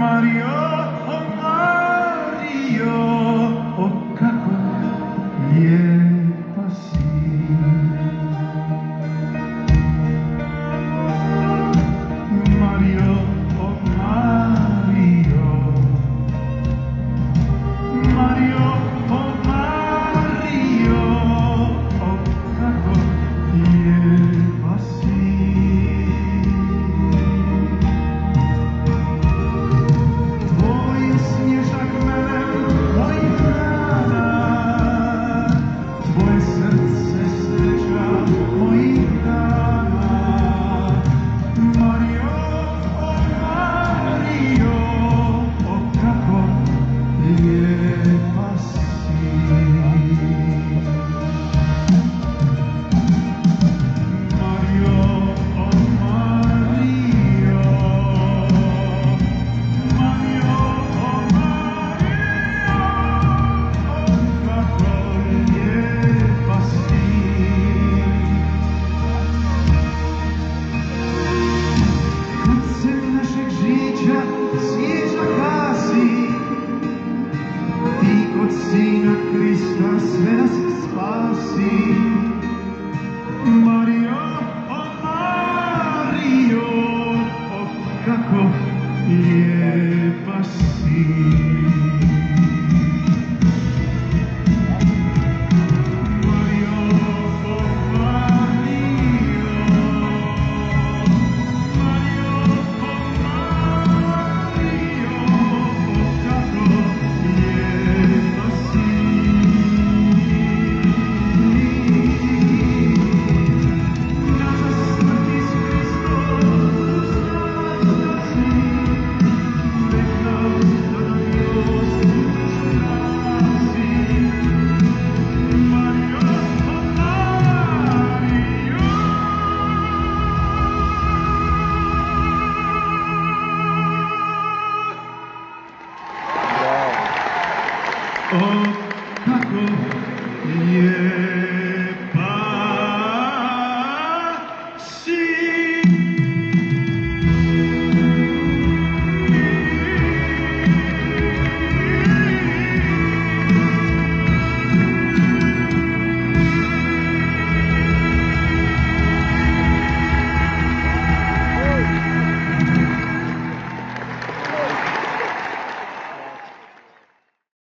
Mario, o kako lijepa si. Mario, o Mario, Mario, o Mario, o kako lijepa si. Tvoj snježak melem mojih rana, tvoje srce sreća mojih dana. Mario, o Mario, o kako lijepa si. Mario, o Mario, Mario, o Mario, o kako lijepa si. Kad se našeg žića sjeća gasi, ti kod Sina Krista sve nas spasi. Mario, o Mario, o kako lijepa si. Mario, o Mario, Mario, o Mario, o kako lijepa si. Naša smrt iz Hristos uznasi, večnost do Dios uznasi. Mario, o Mario. Bravo. O